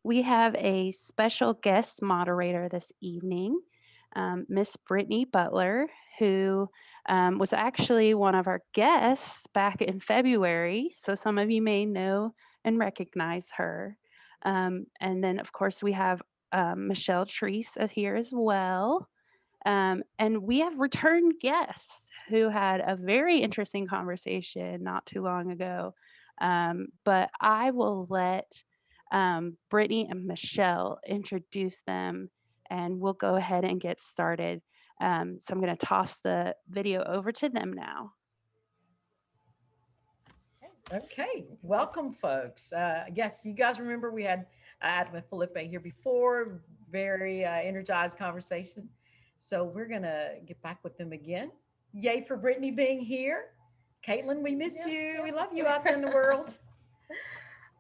We have a special guest moderator this evening, Miss Brittany Butler, who was actually one of our guests back in February. So some of you may know and recognize her. And then, of course, we have Michelle Treese here as well. And we have return guests who had a very interesting conversation not too long ago. But I will let Brittany and Michelle introduce them and we'll go ahead and get started. So I'm going to toss the video over to them now. Okay, welcome, folks. Yes, you guys remember we had Adam and Felipe here before, very energized conversation. So we're gonna get back with them again. Yay for Brittany being here. Caitlin, we miss you. We love you out there in the world.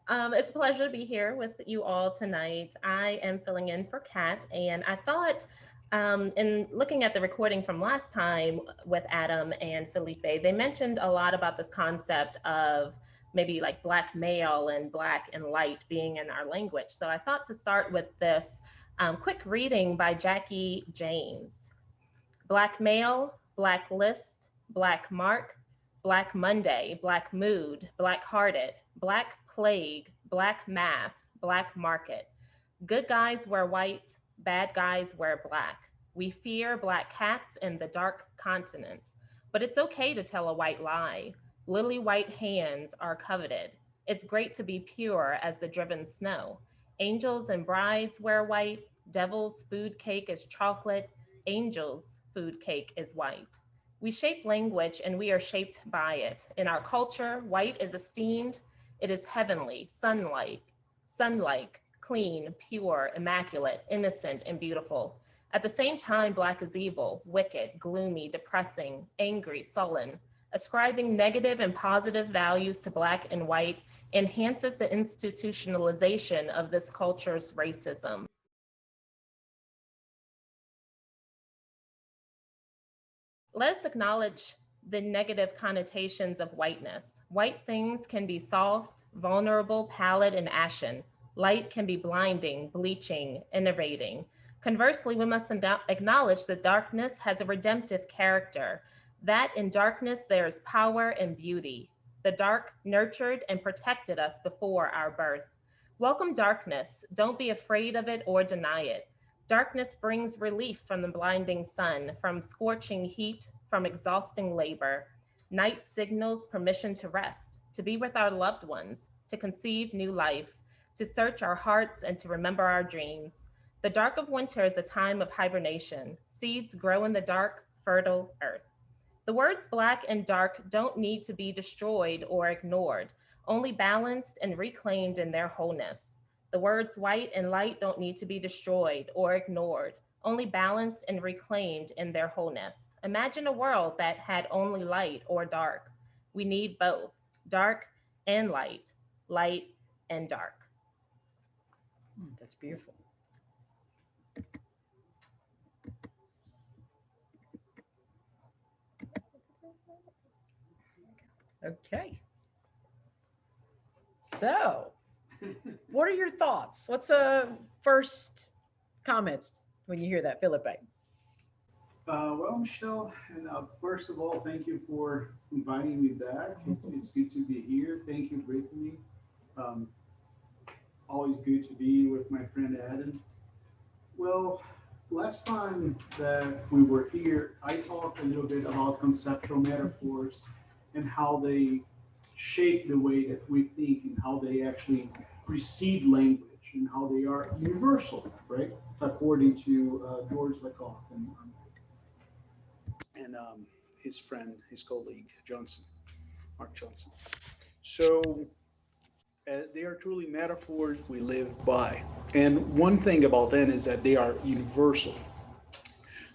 It's a pleasure to be here with you all tonight. I am filling in for Kat, and I thought, in looking at the recording from last time with Adam and Felipe, they mentioned a lot about this concept of maybe like black male and black and light being in our language. So I thought to start with this quick reading by Jackie James. Black male, black list, black mark, black Monday, black mood, black hearted, black plague, black mass, black market. Good guys wear white, bad guys wear black. We fear black cats in the dark continent. But it's okay to tell a white lie. Lily white hands are coveted. It's great to be pure as the driven snow. Angels and brides wear white. Devil's food cake is chocolate. Angel's food cake is white. We shape language and we are shaped by it. In our culture, white is esteemed. It is heavenly, sunlike, clean, pure, immaculate, innocent, and beautiful. At the same time, black is evil, wicked, gloomy, depressing, angry, sullen. Ascribing negative and positive values to black and white enhances the institutionalization of this culture's racism. Let us acknowledge the negative connotations of whiteness. White things can be soft, vulnerable, pallid, and ashen. Light can be blinding, bleaching, innovating. Conversely, we must acknowledge that darkness has a redemptive character, that in darkness there is power and beauty. The dark nurtured and protected us before our birth. Welcome darkness. Don't be afraid of it or deny it. Darkness brings relief from the blinding sun, from scorching heat, from exhausting labor. Night signals permission to rest, to be with our loved ones, to conceive new life, to search our hearts and to remember our dreams. The dark of winter is a time of hibernation. Seeds grow in the dark, fertile earth. The words black and dark don't need to be destroyed or ignored, only balanced and reclaimed in their wholeness. The words white and light don't need to be destroyed or ignored, only balanced and reclaimed in their wholeness. Imagine a world that had only light or dark. We need both, dark and light and dark. That's beautiful. Okay. So, what are your thoughts? What's first comments when you hear that, Philippe? Well, Michelle, and first of all, thank you for inviting me back. It's good to be here. Thank you, Brittany. Um, Always good to be with my friend Adam. Well, last time that we were here, I talked a little bit about conceptual metaphors and how they shape the way that we think and how they actually precede language and how they are universal, right? According to George Lakoff and his friend, his colleague, Johnson, Mark Johnson. So they are truly metaphors we live by. And one thing about them is that they are universal.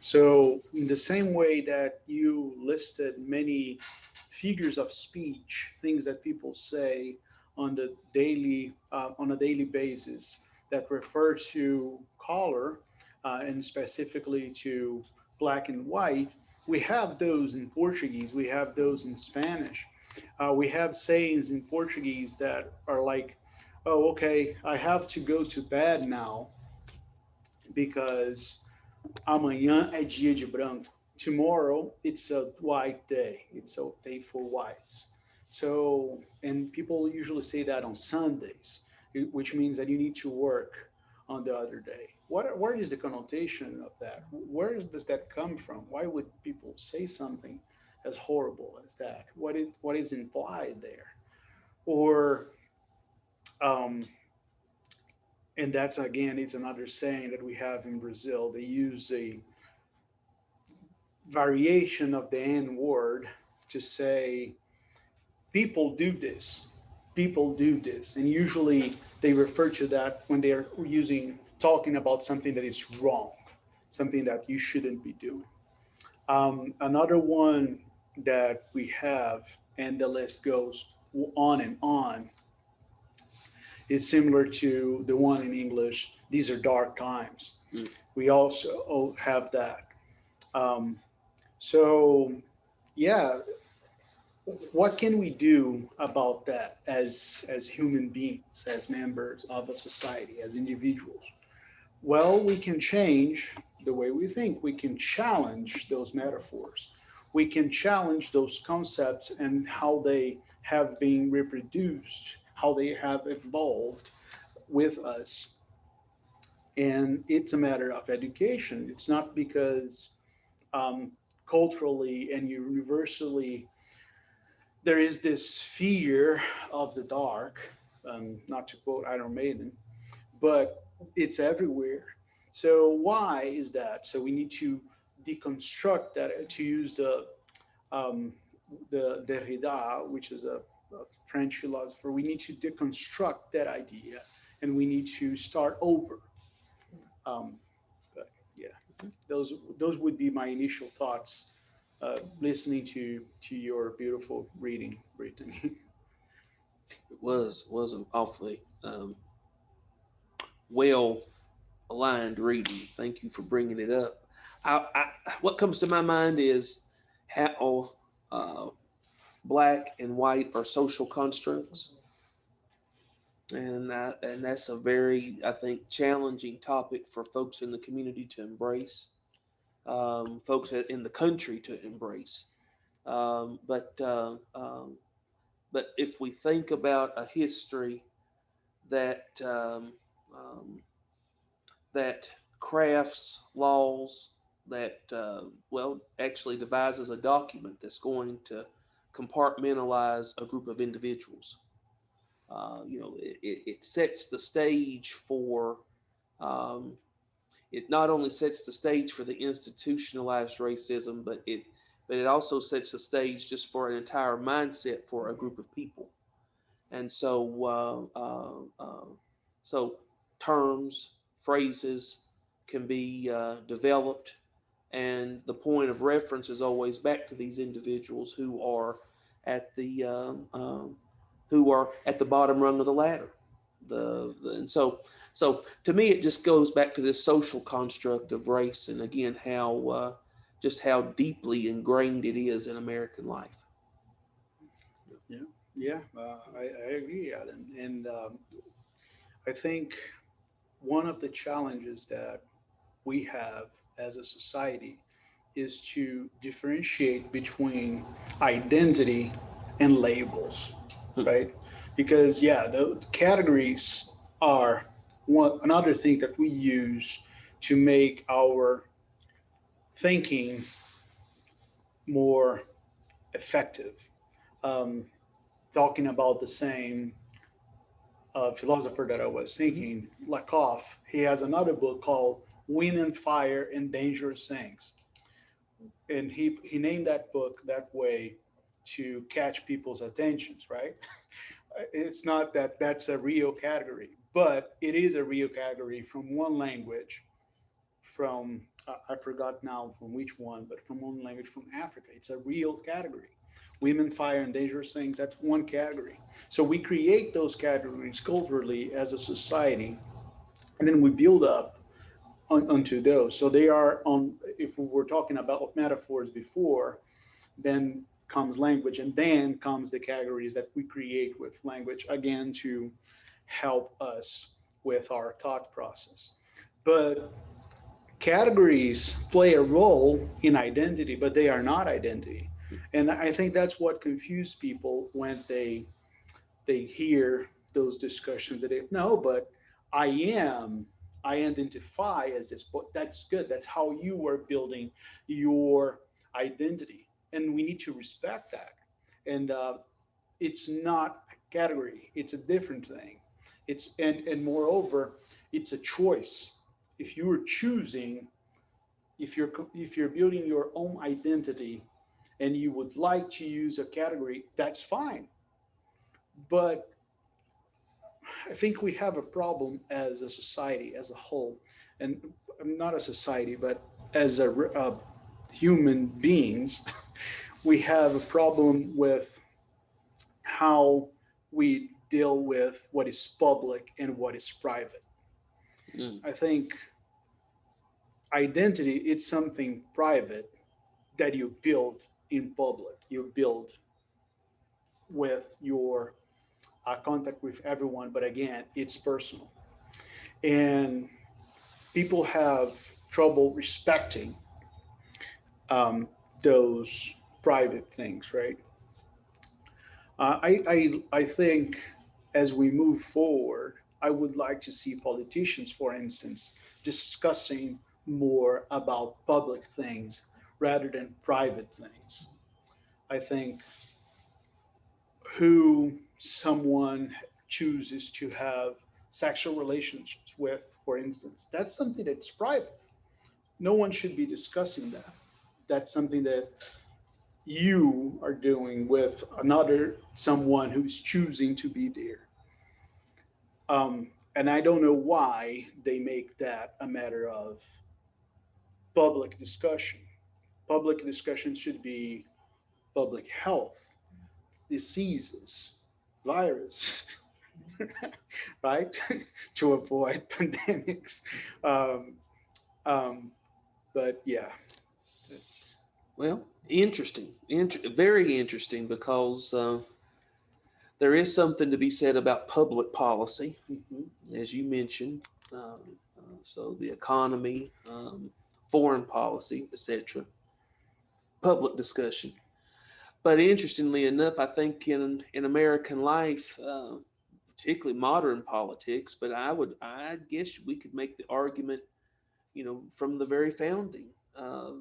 So, in the same way that you listed many figures of speech, things that people say on a daily basis that refer to color and specifically to black and white, we have those in Portuguese, we have those in Spanish. We have sayings in Portuguese that are like oh, okay, I have to go to bed now because amanhã é dia de branco. Tomorrow it's a white day. It's a day for whites. So, and people usually say that on Sundays, which means that you need to work on the other day. Where is the connotation of that? Where does that come from? Why would people say something as horrible as that? What is implied there? Or, um, and that's again, it's another saying that we have in Brazil. They use a variation of the N word to say people do this, people do this, and usually they refer to that when they're using talking about something that is wrong, something that you shouldn't be doing. Another one that we have, and the list goes on and on, is similar to the one in English. These are dark times. Mm. We also have that. Um, so, yeah, what can we do about that as human beings, as members of a society, as individuals? Well, we can change the way we think. We can challenge those metaphors. We can challenge those concepts and how they have been reproduced, how they have evolved with us. And it's a matter of education. It's not because um, culturally and universally there is this fear of the dark, not to quote Iron Maiden, but it's everywhere. So why is that? So we need to deconstruct that, to use um, the Derrida, which is a French philosopher. We need to deconstruct that idea, and we need to start over. Um, but yeah, those would be my initial thoughts. Listening to your beautiful reading, Brittany. It was an awfully well aligned reading. Thank you for bringing it up. What comes to my mind is how uh, black and white are social constructs, and that's a very, I think, challenging topic for folks in the community to embrace, folks in the country to embrace. Um, but uh, um, but if we think about a history that that crafts laws, that well, actually devises a document that's going to compartmentalize a group of individuals. It sets the stage for um, it not only sets the stage for the institutionalized racism, but it also sets the stage just for an entire mindset for a group of people. And so terms, phrases can be developed, and the point of reference is always back to these individuals at the who are at the bottom rung of the ladder. And so to me, it just goes back to this social construct of race, and again, how just how deeply ingrained it is in American life. Yeah, yeah, I agree, Alan. And I think one of the challenges that we have as a society is to differentiate between identity and labels, right? Because yeah, the categories are one another thing that we use to make our thinking more effective. Um, Talking about the same philosopher that I was thinking, Lakoff, he has another book called Women, Fire, and Dangerous Things. And he named that book that way to catch people's attentions, right? It's not that that's a real category, but it is a real category from one language, from, I forgot now from which one, but from one language from Africa. It's a real category. Women, fire, and dangerous things, that's one category. So we create those categories culturally as a society, and then we build up onto those. So they are on, if we were talking about metaphors before, then comes language, and then comes the categories that we create with language, again, to help us with our thought process. But categories play a role in identity, but they are not identity. And I think that's what confuses people when they hear those discussions that they, no, but I am, I identify as this, but that's good. That's how you are building your identity. And we need to respect that. And it's not a category, it's a different thing. And moreover, it's a choice. If you're choosing, if you're building your own identity and you would like to use a category, that's fine. But I think we have a problem as a society as a whole, and not a society, but as human beings, we have a problem with how we deal with what is public and what is private. Mm. I think identity it's something private that you build in public. You build with your contact with everyone, but again, it's personal. And people have trouble respecting um, those private things, right? I think as we move forward, I would like to see politicians, for instance, discussing more about public things rather than private things. I think who someone chooses to have sexual relationships with, for instance, that's something that's private. No one should be discussing that. That's something that you are doing with another someone who's choosing to be there. And I don't know why they make that a matter of public discussion. Public discussion should be public health, diseases, virus, right? To avoid pandemics. Um, um, but yeah, it's, Well, interesting, very interesting, because there is something to be said about public policy, mhm. as you mentioned. So the economy, foreign policy, etc., public discussion. But interestingly enough, I think in American life, particularly modern politics, but I guess we could make the argument, from the very founding, uh,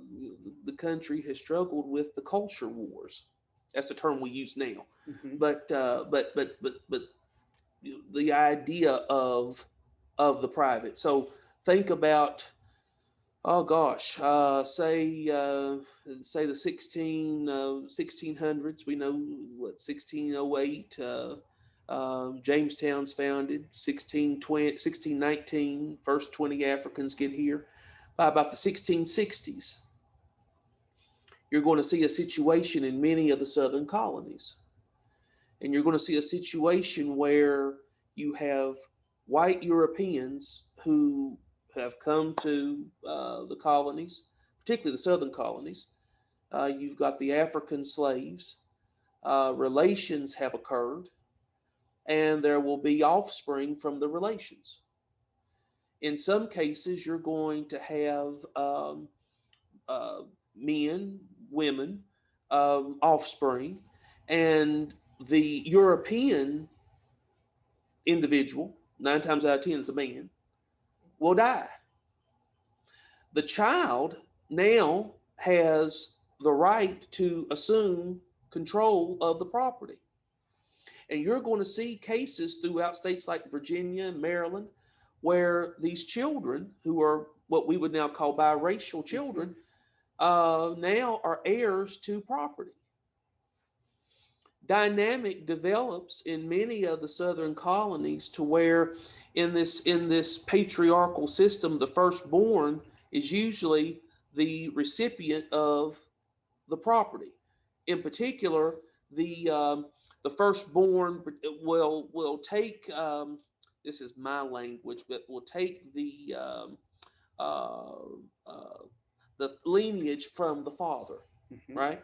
the country has struggled with the culture wars. That's the term we use now. Mhm. But the idea of the private. So think about, oh gosh, say the 1600s. We know what 1608. Jamestown's founded 1620, 1619. First 20 Africans get here. By about the 1660s, you're going to see a situation in many of the southern colonies, and you're going to see a situation where you have white Europeans who have come to the colonies, particularly the southern colonies. You've got the African slaves. Relations have occurred, and there will be offspring from the relations. In some cases, you're going to have uh, men, women, offspring, and the European individual, 9 times out of 10 is a man, will die. The child now has the right to assume control of the property. And you're going to see cases throughout states like Virginia and Maryland where these children, who are what we would now call biracial children, now are heirs to property. Dynamic develops in many of the southern colonies to where in this patriarchal system, the firstborn is usually the recipient of the property. In particular, the firstborn will take, this is my language, but will take uh, uh, the lineage from the father, Mhm. right?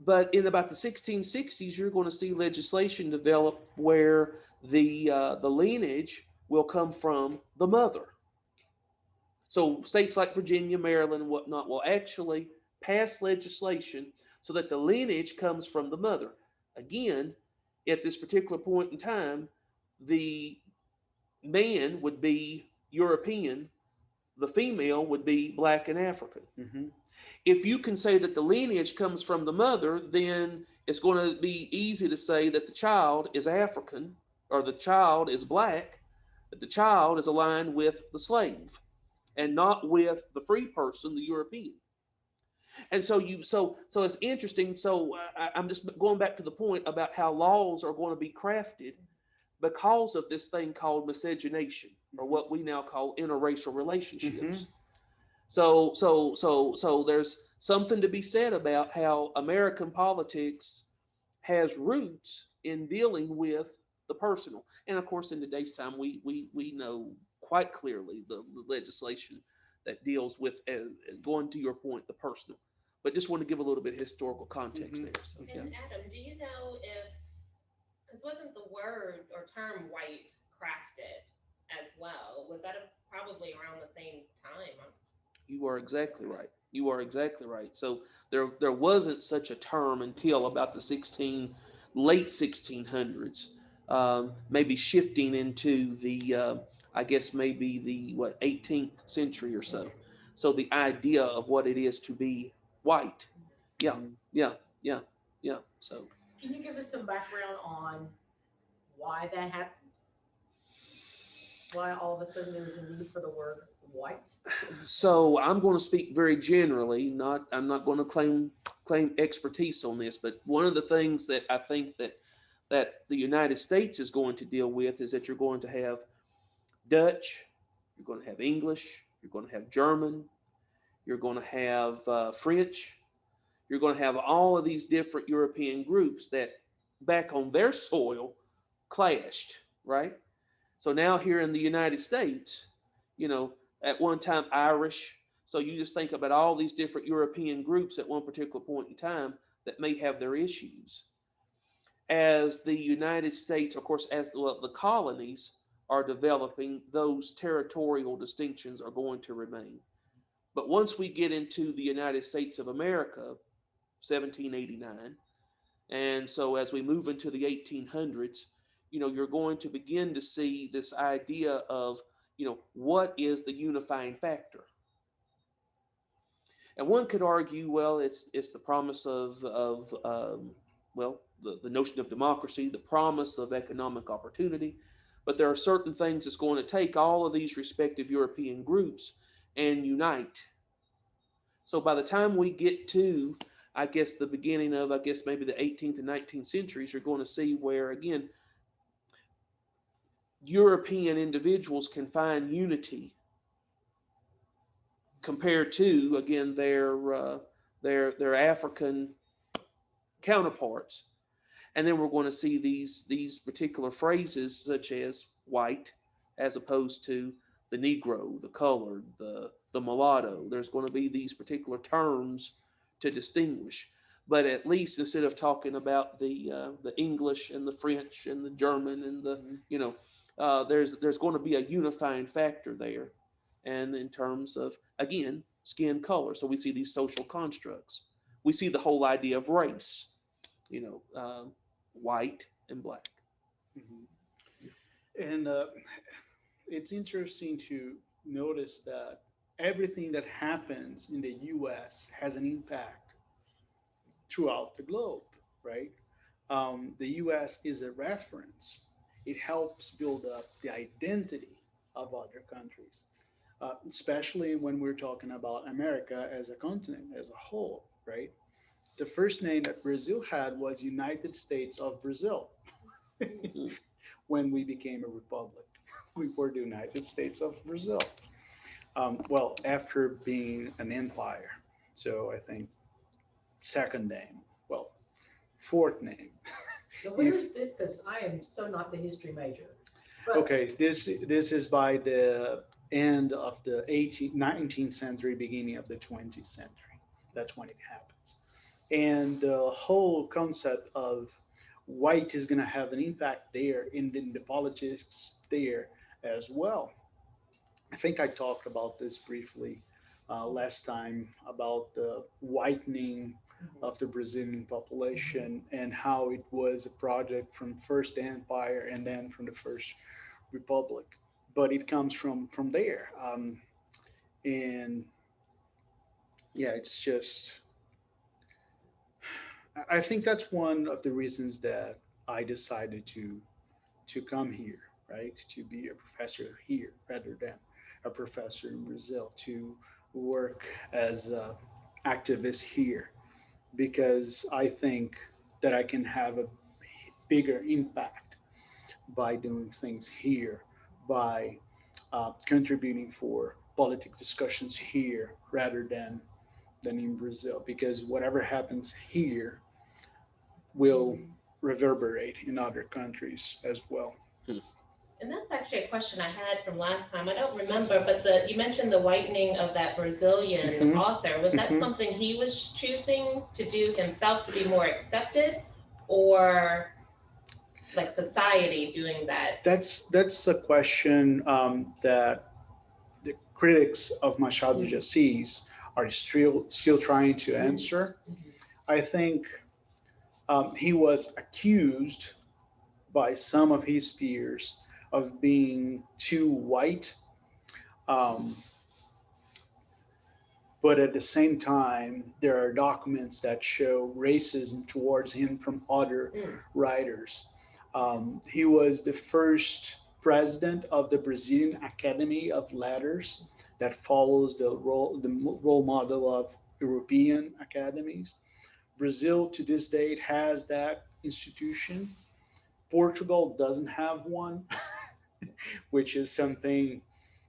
But in about the 1660s, you're going to see legislation develop where the lineage will come from the mother. So states like Virginia, Maryland, and whatnot will actually pass legislation so that the lineage comes from the mother. Again, at this particular point in time, the man would be European, the female would be black and African. Mm-hmm. If you can say that the lineage comes from the mother, then it's going to be easy to say that the child is African or the child is black, that the child is aligned with the slave and not with the free person, the European. And so it's interesting. So I'm just going back to the point about how laws are going to be crafted because of this thing called miscegenation, or what we now call interracial relationships. Mm-hmm. So there's something to be said about how American politics has roots in dealing with the personal. And of course, in today's time, we know quite clearly the legislation that deals with, going to your point, the personal. But just want to give a little bit of historical context there. So, yeah. And Adam, do you know if, because wasn't the word or term white crafted as well? Was that probably around the same time? You are exactly right. You are exactly right. So there wasn't such a term until about the late 1600s, maybe shifting into the I guess maybe the 18th century or so. So the idea of what it is to be white, yeah, yeah, yeah, yeah. So Can you give us some background on why that happened? Why all of a sudden there was a need for the word white? So I'm going to speak very generally. I'm not going to claim expertise on this, but one of the things that I think that the United States is going to deal with is that you're going to have Dutch, you're going to have English, you're going to have German, you're going to have French, you're going to have all of these different European groups that back on their soil clashed, right? So now here in the United States, you know, at one time Irish. So you just think about all these different European groups at one particular point in time that may have their issues. As the United States, of course, as the colonies are developing, those territorial distinctions are going to remain. But once we get into the United States of America, 1789, and so as we move into the 1800s, you know, you're going to begin to see this idea of, you know, what is the unifying factor? And one could argue, well, it's the promise of well, the notion of democracy, the promise of economic opportunity. But there are certain things that's going to take all of these respective European groups and unite. So by the time we get to, I guess, the beginning of, I guess, maybe the 18th and 19th centuries, you're going to see where, again, European individuals can find unity compared to, again, their African counterparts. And then we're going to see these particular phrases such as white as opposed to the Negro, the colored, the mulatto. There's going to be these particular terms to distinguish. But at least instead of talking about the English and the French and the German and the, you know, there's going to be a unifying factor there. And in terms of, again, skin color. So we see these social constructs. We see the whole idea of race, you know, white and black. Mm-hmm. And it's interesting to notice that everything that happens in the US has an impact throughout the globe, right? The US is a reference. It helps build up the identity of other countries, especially when we're talking about America as a continent, as a whole, right? The first name that Brazil had was United States of Brazil when we became a republic. We were the United States of Brazil. Well, after being an empire. So I think second name, well, fourth name. Now, where is this? Because I am so not the history major. But Okay, this is by the end of the 19th century, beginning of the 20th century. That's when it happens. And the whole concept of white is going to have an impact there in the politics there as well. I think I talked about this briefly last time about the whitening Mhm. of the Brazilian Mhm. population and how it was a project from First Empire and then from the First Republic. But it comes from there, and yeah, it's just I think that's one of the reasons that I decided to come here, right? To be a professor here rather than a professor in Brazil, to work as an activist here, because I think that I can have a bigger impact by doing things here, by contributing for politics discussions here rather than in Brazil, because whatever happens here will Mhm. reverberate in other countries as well. Hmm. And that's actually a question I had from last time. I don't remember, but the you mentioned the whitening of that Brazilian Hmm. author. Was that Hmm. something he was choosing to do himself to be more accepted, or like society doing that? That's a question that the critics of Machado de Mhm. Assis are still trying to Mhm. answer. Mhm. I think he was accused by some of his peers of being too white, um, but at the same time, there are documents that show racism towards him from other Mm. writers. He was the first president of the Brazilian Academy of Letters that follows the role model of European academies. Brazil to this date has that institution. Portugal doesn't have one, which is something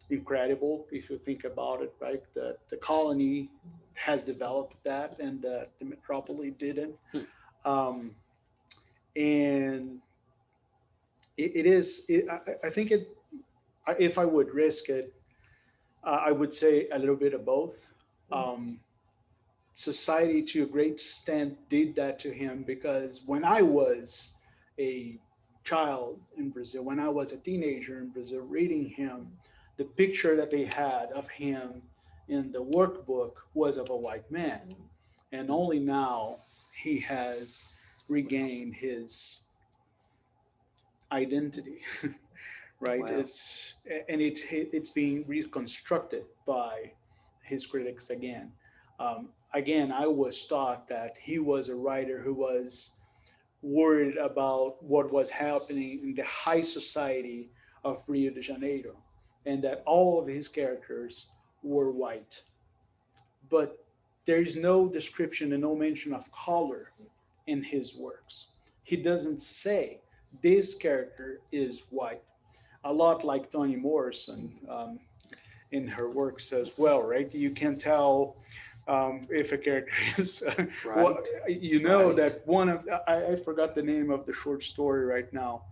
incredible if you think about it, right? The colony has developed that and the metropolis didn't. Hmm. Um, and it is, I think if I would risk it, I would say a little bit of both. Mhm. Um, Society, to a great extent, did that to him because when I was a child in Brazil, when I was a teenager in Brazil, reading him, the picture that they had of him in the workbook was of a white man. And only now he has regained his identity, right? Wow. It's being reconstructed by his critics again. Again, I was taught that he was a writer who was worried about what was happening in the high society of Rio de Janeiro, and that all of his characters were white. But there is no description and no mention of color in his works. He doesn't say this character is white, a lot like Toni Morrison in her works as well, right? You can tell if a character is, well, Right. you know Right. that one of, I forgot the name of the short story right now.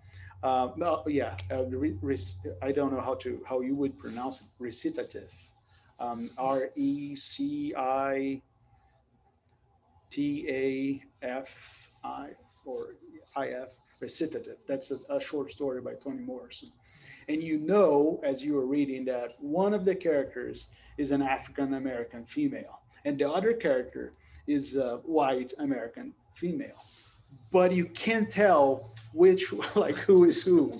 No, yeah, I don't know how you would pronounce it. Recitative, Recitafi or IF, recitative. That's a short story by Toni Morrison. And you know, as you are reading, that one of the characters is an African American female, and the other character is a white American female. But you can't tell which, like, who is who.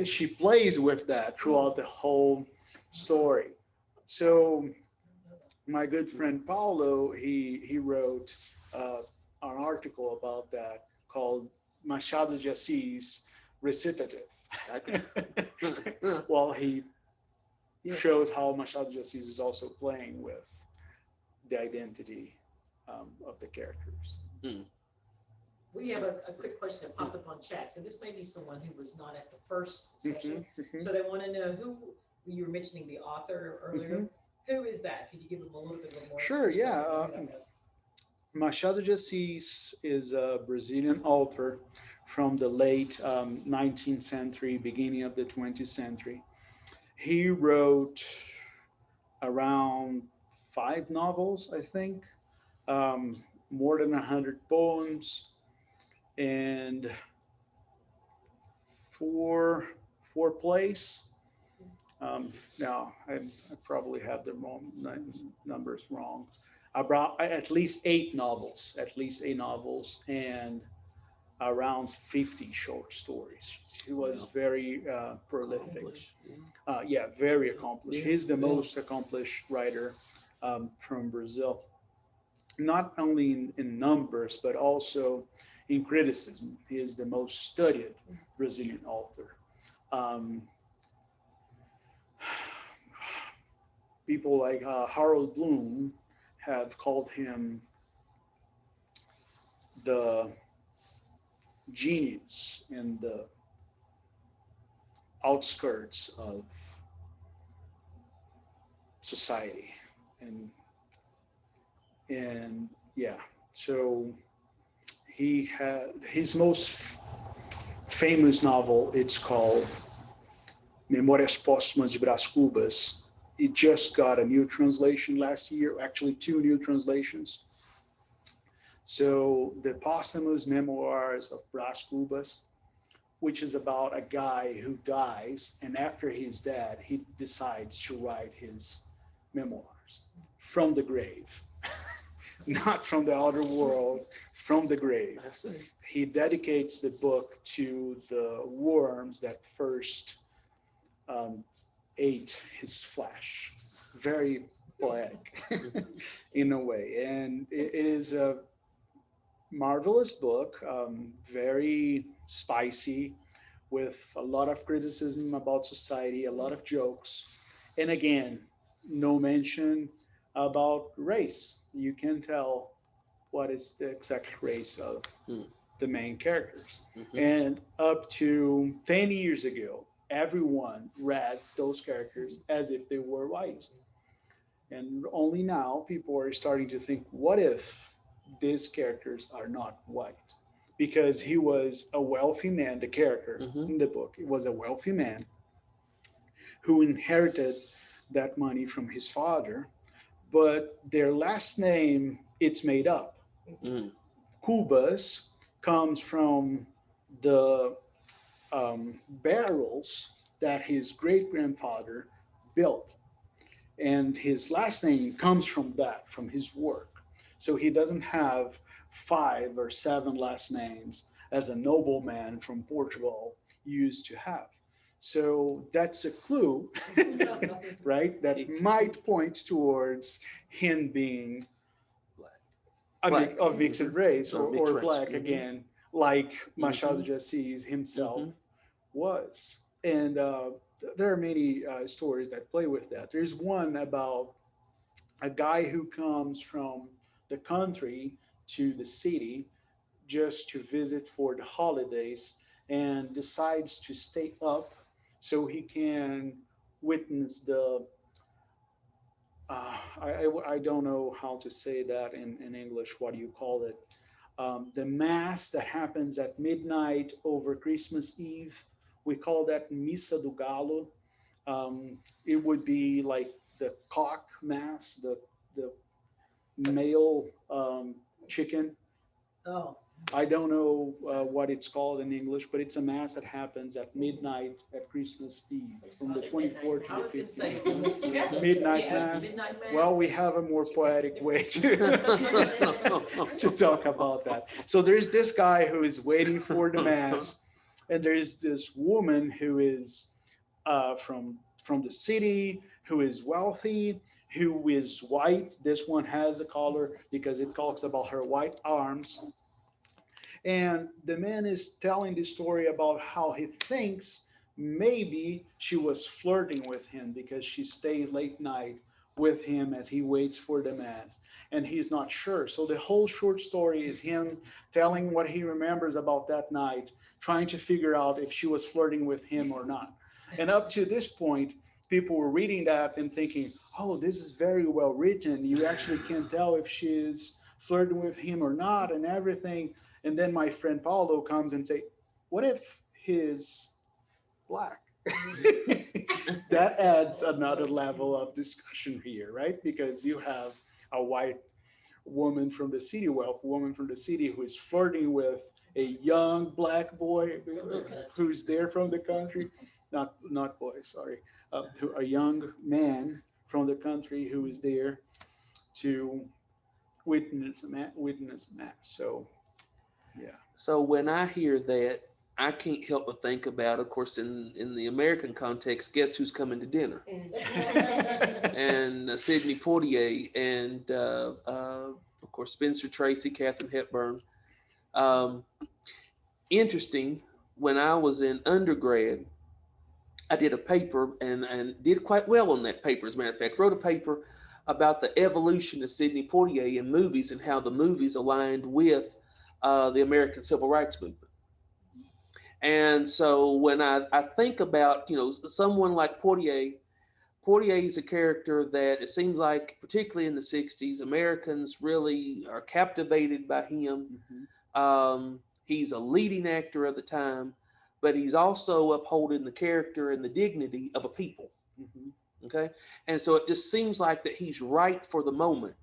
She plays with that throughout the whole story. So my good friend Paulo, he wrote uh, an article about that called Machado de Assis Recitative. Okay. Well, he Yeah. shows how Machado de Assis is also playing with the identity of the characters. Hmm. We have a quick question that popped up on chat. So this may be someone who was not at the first session. Mhm, So they want to know who you were mentioning the author earlier. mhm. Who is that? Could you give them a little bit more Sure, yeah. perspective on who that was? Machado de Assis is a Brazilian author from the late 19th century, beginning of the 20th century. He wrote around 5 novels, I think, more than 100 poems, And for place, now I probably have the wrong numbers wrong. I brought at least 8 novels, and around 50 short stories. He was Wow. very prolific. Accomplished. Yeah. Yeah, very accomplished. Yeah. He's the Yeah. most accomplished writer from Brazil, not only in numbers, but also in criticism. He is the most studied Brazilian author. Um, People like Harold Bloom have called him the genius in the outskirts of society, and yeah, so he had his most famous novel. It's called Memórias Póstumas de Brás Cubas. It just got a new translation last year, actually 2 new translations. So the posthumous memoirs of Brás Cubas, which is about a guy who dies, and after he's dead, he decides to write his memoirs from the grave, not from the outer world, from the grave. I see. He dedicates the book to the worms that first ate his flesh. Very poetic in a way. And it is a marvelous book, very spicy, with a lot of criticism about society, a lot of jokes. And again, no mention about race. You can tell what is the exact race of Hmm. the main characters. Mhm. And up to 10 years ago, everyone read those characters as if they were white. And only now people are starting to think, what if these characters are not white? Because he was a wealthy man, the character Mhm. in the book, it was a wealthy man who inherited that money from his father, but their last name, it's made up. Mm. Cubas comes from the barrels that his great grandfather built. And his last name comes from that, from his work. So he doesn't have 5 or 7 last names as a nobleman from Portugal used to have. So that's a clue, right? That might point towards him being Black. a, Black. a mixed race, Or mixed or race. black Mhm. again, like Machado Mhm. de Assis himself Mhm. was. And there are many stories that play with that. There's one about a guy who comes from the country to the city just to visit for the holidays and decides to stay up so he can witness the I don't know how to say that in English. What do you call it? The mass that happens at midnight over Christmas Eve. We call that Missa do Galo. It would be like the cock mass, the male chicken. Oh, I don't know what it's called in English, but it's a mass that happens at midnight at Christmas Eve, from the 24th to I the was going to 15th. say Midnight Yeah. mass. Midnight mass. Well, we have a more poetic way to talk about that. So there's this guy who is waiting for the mass, and there's this woman who is from the city, who is wealthy, who is white. This one has a collar because it talks about her white arms. And the man is telling the story about how he thinks maybe she was flirting with him because she stays late night with him as he waits for the mass. And he's not sure. So the whole short story is him telling what he remembers about that night, trying to figure out if she was flirting with him or not. And up to this point, people were reading that and thinking, oh, this is very well written. You actually can't tell if she's flirting with him or not and everything. And then my friend Paulo comes and say, what if he's black? That adds another level of discussion here, right? Because you have a white woman from the city, well, woman from the city who is flirting with a young black boy who's there from the country, not boy, sorry, to a young man from the country who is there to witness a match. So yeah. So when I hear that, I can't help but think about, of course, in the American context, guess who's coming to dinner? And Sidney Poitier and of course Spencer Tracy, Katharine Hepburn. Um, Interesting. When I was in undergrad, I did a paper and did quite well on that paper. As a matter of fact, wrote a paper about the evolution of Sidney Poitier in movies and how the movies aligned with the American Civil Rights Movement. And so when I think about, someone like Poitier, Poitier is a character that it seems like, particularly in the 60s, Americans really are captivated by him. He's a leading actor of the time, but he's also upholding the character and the dignity of a people. Okay. And so it just seems like that he's right for the moment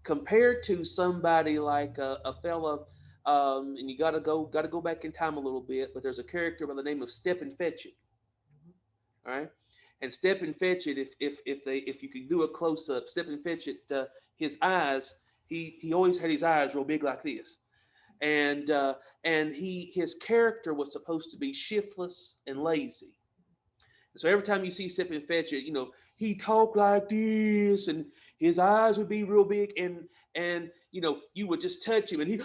compared to somebody like a fella. And you gotta go back in time a little bit, but there's a character by the name of Stepin Fetchit. All right. And Stepin Fetchit, if you could do a close up, Stepin Fetchit, his eyes, he always had his eyes real big like this, and his character was supposed to be shiftless and lazy. So every time you see Stepin Fetchit, he talked like this, and his eyes would be real big, and you would just touch him, and he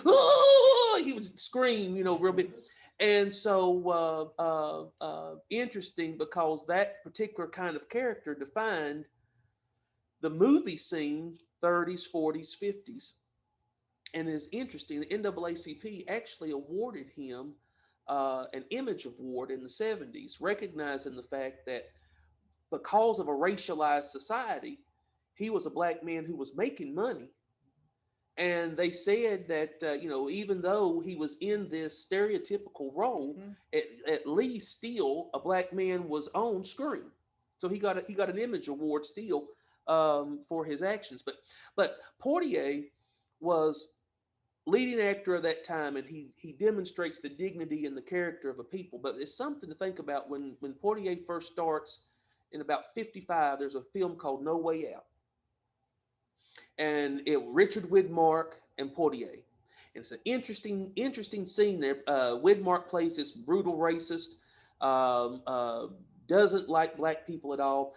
would scream, real big. And so interesting, because that particular kind of character defined the movie scene 30s, 40s, 50s. And it's interesting, the NAACP actually awarded him an image award in the 70s, recognizing the fact that because of a racialized society, he was a black man who was making money. And they said that even though he was in this stereotypical role, at least still a black man was on screen. So he got an image award still for his actions. But Poitier was leading actor of that time, and he demonstrates the dignity and the character of a people. But it's something to think about when Poitier first starts in about 55. There's a film called No Way Out, and Richard Widmark and Poitier. And it's an interesting scene there. Widmark plays this brutal racist, doesn't like black people at all.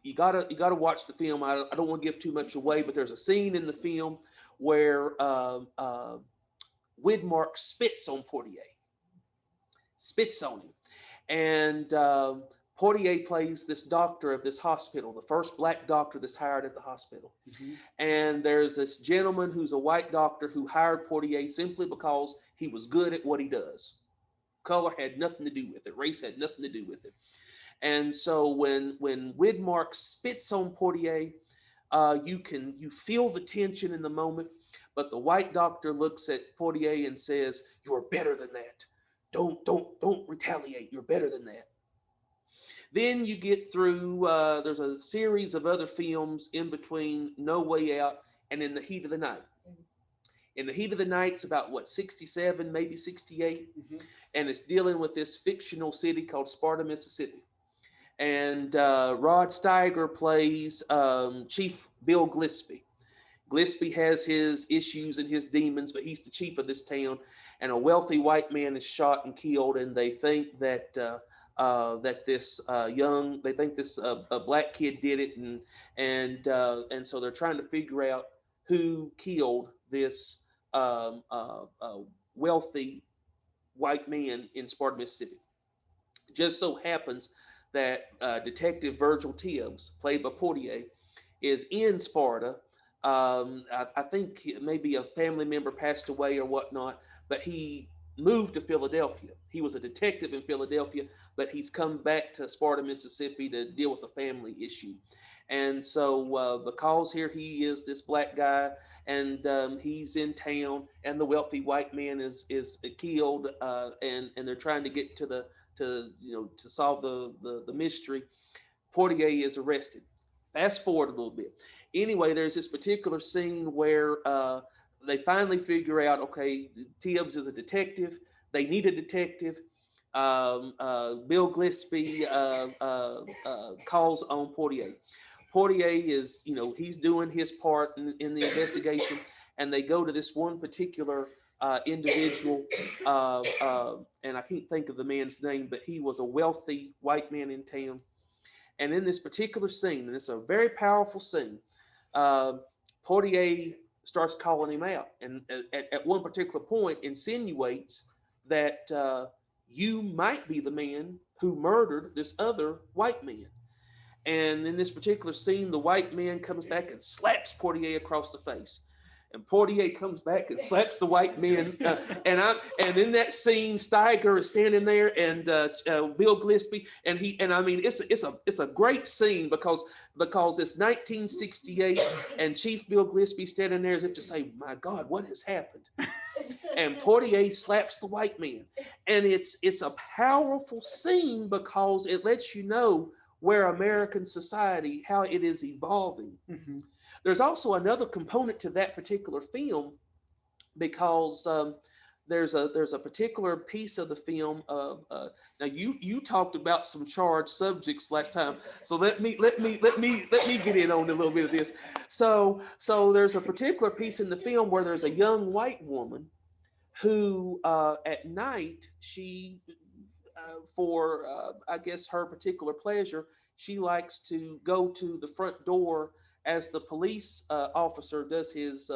You gotta watch the film. I don't want to give too much away, but there's a scene in the film where Widmark spits on Poitier, spits on him, and Poitier plays this doctor of this hospital, the first black doctor that's hired at the hospital. And there's this gentleman who's a white doctor who hired Poitier simply because he was good at what he does. Color had nothing to do with it. Race had nothing to do with it. And so when Widmark spits on Poitier, you feel the tension in the moment, but the white doctor looks at Poitier and says, "You're better than that. Don't retaliate. You're better than that." Then you get through, there's a series of other films in between No Way Out and In the Heat of the Night. In the Heat of the Night, it's about 67, maybe 68. And it's dealing with this fictional city called Sparta, Mississippi. And Rod Steiger plays Chief Bill Gillespie. Gillespie has his issues and his demons, but he's the chief of this town. And a wealthy white man is shot and killed, and they think that this a black kid did it, and so they're trying to figure out who killed this wealthy white man in Sparta, Mississippi. It just so happens that Detective Virgil Tibbs, played by Poitier, is in Sparta. I think maybe a family member passed away or whatnot, but he moved to Philadelphia. He was a detective in Philadelphia, but he's come back to Sparta, Mississippi to deal with a family issue. And so because here he is this black guy, and he's in town, and the wealthy white man is killed, and they're trying to get to solve the mystery. Poitier is arrested. Fast forward a little bit. Anyway, there's this particular scene where they finally figure out, okay, Tibbs is a detective. They need a detective. Bill Gillespie calls on Poitier. Poitier is, he's doing his part in the investigation, and they go to this one particular individual, and I can't think of the man's name, but he was a wealthy white man in town. And in this particular scene, and it's a very powerful scene, Poitier starts calling him out, and at one particular point insinuates that you might be the man who murdered this other white man. And in this particular scene, the white man comes back and slaps Poitier across the face. And Poitier comes back and slaps the white man. And in that scene, Steiger is standing there, and Bill Gillespie, and I mean, it's a great scene because it's 1968, and Chief Bill Gillespie standing there as if to say, "My God, what has happened?" And Poitier slaps the white man, and it's a powerful scene because it lets you know where American society, how it is evolving. Mm-hmm. There's also another component to that particular film because there's a particular piece of the film. Now you talked about some charged subjects last time, so let me get in on a little bit of this. So there's a particular piece in the film where there's a young white woman who at night she for I guess her particular pleasure, she likes to go to the front door as the police officer does his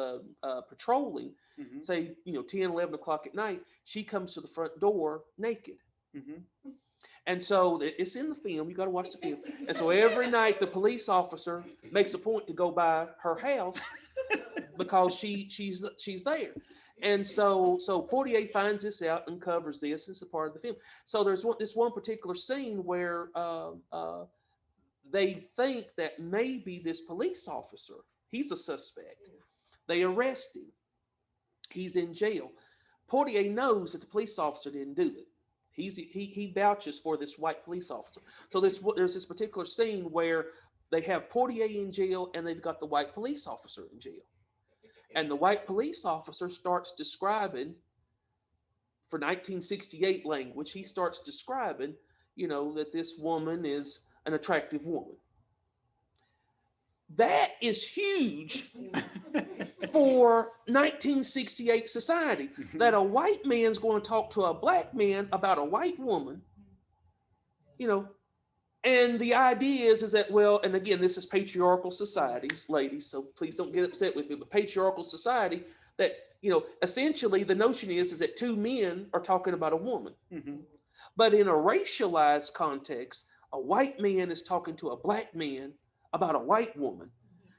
patrolling, Mm-hmm. say 10, 11 o'clock at night. She comes to the front door naked. Mm-hmm. And so it's in the film. You got to watch the film. And so every night the police officer makes a point to go by her house because she's there. And so Poitier finds this out and covers this. It's a part of the film. So there's this one particular scene where they think that maybe this police officer, he's a suspect. They arrest him. He's in jail. Poitier knows that the police officer didn't do it. He vouches for this white police officer. So there's this particular scene where they have Poitier in jail and they've got the white police officer in jail. And the white police officer starts describing, for 1968 language, he starts describing, that this woman is an attractive woman. That is huge for 1968 society, that a white man's going to talk to a black man about a white woman, and the idea is that, well, and again, this is patriarchal societies, ladies, so please don't get upset with me, but patriarchal society, that, essentially the notion is that two men are talking about a woman. Mm-hmm. But in a racialized context, a white man is talking to a black man about a white woman,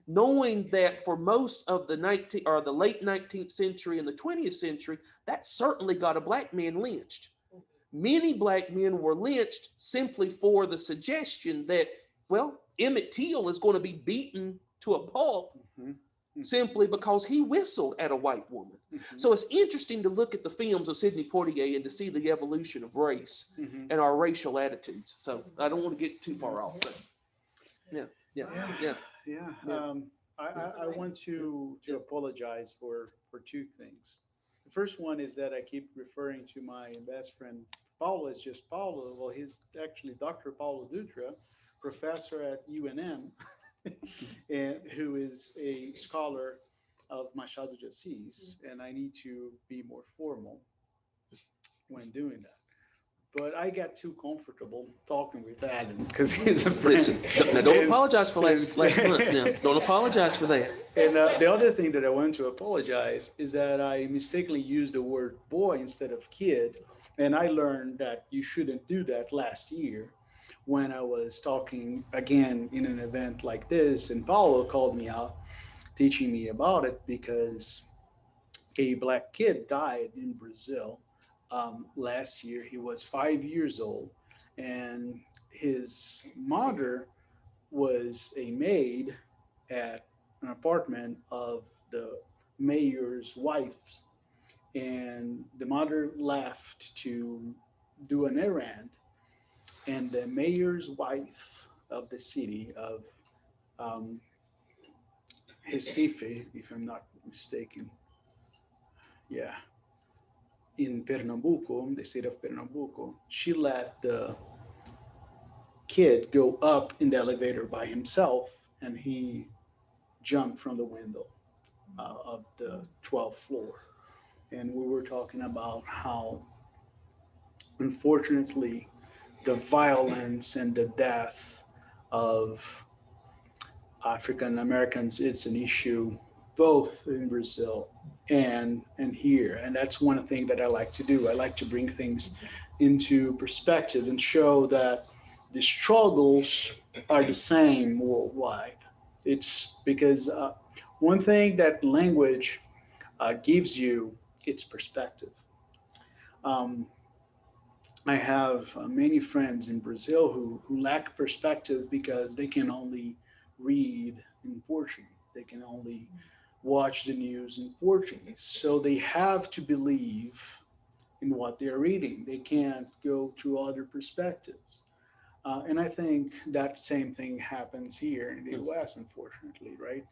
knowing that for most of the late 19th century and the 20th century, that certainly got a black man lynched. Many black men were lynched simply for the suggestion that, well, Emmett Till is going to be beaten to a pulp simply because he whistled at a white woman. Mm-hmm. So it's interesting to look at the films of Sidney Poitier and to see the evolution of race and our racial attitudes. So I don't want to get too far off, but yeah. I want to apologize for two things. The first one is that I keep referring to my best friend Paulo as just Paulo. Well, he's actually Dr. Paulo Dutra, professor at UNM, and who is a scholar of Machado de Assis, and I need to be more formal when doing that. But I got too comfortable talking with Adam because he's a friend. Listen, don't apologize for last month. Now, don't apologize for that. And the other thing that I want to apologize is that I mistakenly used the word boy instead of kid. And I learned that you shouldn't do that last year when I was talking again in an event like this. And Paulo called me out, teaching me about it because a black kid died in Brazil last year. He was 5 years old, and his mother was a maid at an apartment of the mayor's wife, and the mother left to do an errand, and the mayor's wife of the city of Recife, if I'm not mistaken, yeah, in Pernambuco, the state of Pernambuco. She let the kid go up in the elevator by himself, and he jumped from the window of the 12th floor. And we were talking about how, unfortunately, the violence and the death of African Americans, it's an issue both in Brazil and here. And that's one thing that I like to do. I like to bring things into perspective and show that the struggles are the same worldwide. It's because one thing that language gives you, its perspective. Um, I have many friends in Brazil who lack perspective because they can only read in Portuguese. They can only watch the news in Portuguese. So they have to believe in what they're reading. They can't go to other perspectives. And I think that same thing happens here in the US, unfortunately, right?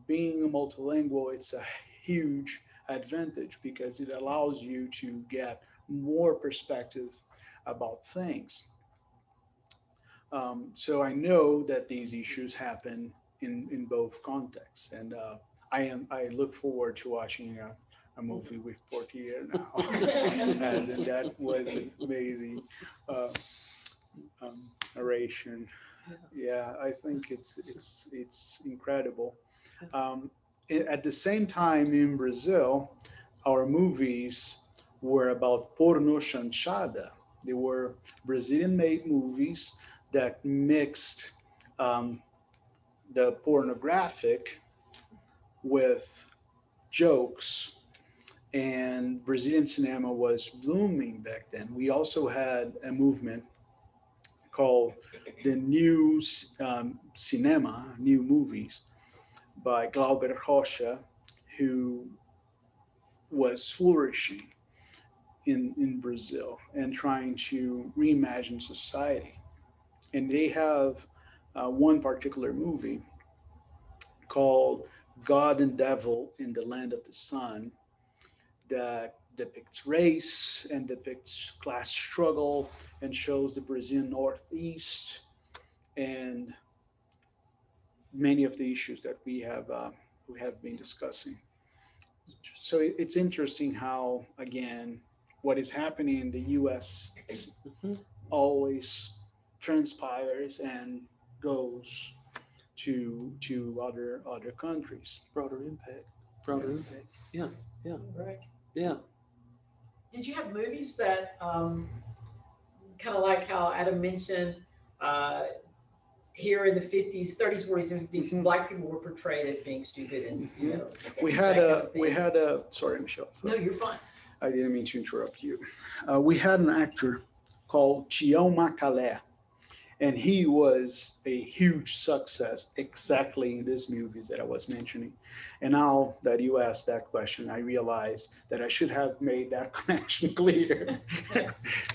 Being multilingual, it's a huge advantage because it allows you to get more perspective about things. So I know that these issues happen in both contexts, and I look forward to watching a movie with Poitier now, and that was an amazing uh, narration. Yeah, I think it's incredible. Um, at the same time, in Brazil, our movies were about porno chanchada. They were Brazilian-made movies that mixed um, the pornographic with jokes, and Brazilian cinema was blooming back then. We also had a movement called the New Cinema, New Movies, by Glauber Rocha, who was flourishing in Brazil and trying to reimagine society. And they have one particular movie called God and Devil in the Land of the Sun that depicts race and depicts class struggle and shows the Brazilian Northeast and many of the issues that we have been discussing. So it's interesting how, again, what is happening in the U.S. Mhm. always transpires and goes to other countries. Broader impact. Broader impact. Yeah. Yeah. Right. Yeah. Did you have movies that kind of like how Adam mentioned uh, here in the 50s, 30s, 40s, and 50s, Mhm. black people were portrayed as being stupid and, you Mhm. know, We that had kind a of we thing. had a sorry, Michelle. No, you're fine. I didn't mean to interrupt you. We had an actor called Tião Macalé, and he was a huge success exactly in these movies that I was mentioning. And now that you asked that question, I realize that I should have made that connection clear.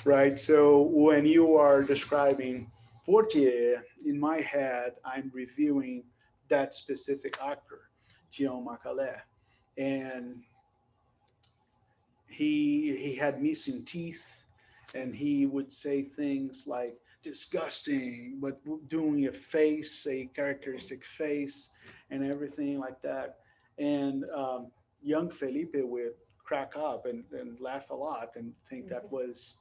Right? So when you are describing Poitier, in my head, I'm reviewing that specific actor, Tião Macalé. And he had missing teeth, and he would say things like disgusting, but doing a characteristic face and everything like that. And young Felipe would crack up and laugh a lot and think that was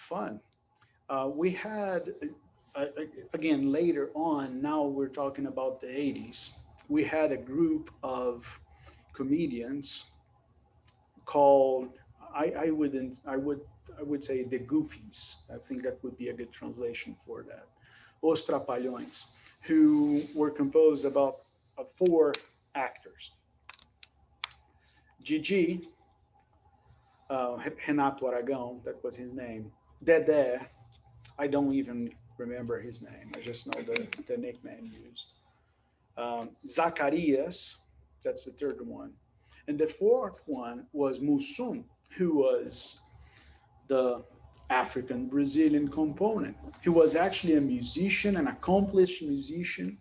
fun. We had again later on, now we're talking about the 80s, we had a group of comedians called, I would say, the Goofies. I think that would be a good translation for that. Os Trapalhões, who were composed about four actors. Gigi, Renato Aragão, that was his name. Dedé, I don't even remember his name. I just know the nickname used. Zacarias, that's the third one. And the fourth one was Mussum, who was the African Brazilian component. He was actually a musician, an accomplished musician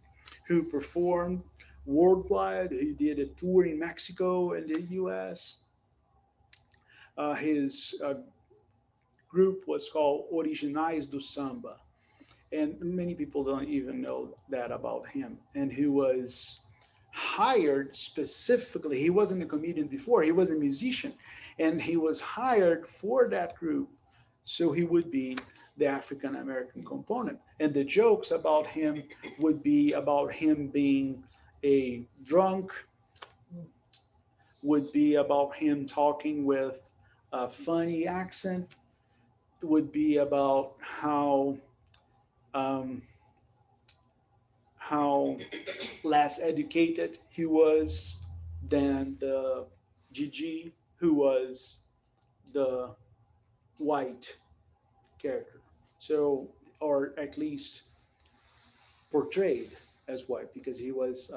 who performed worldwide. He did a tour in Mexico and the US. His group was called Originais do Samba, and many people don't even know that about him. And he was hired specifically. He wasn't a comedian before; he was a musician, and he was hired for that group, so he would be the African American component. And the jokes about him would be about him being a drunk, would be about him talking with a funny accent, would be about um, how less educated he was than the Gigi, who was the white character. So, or at least portrayed as white, because he was,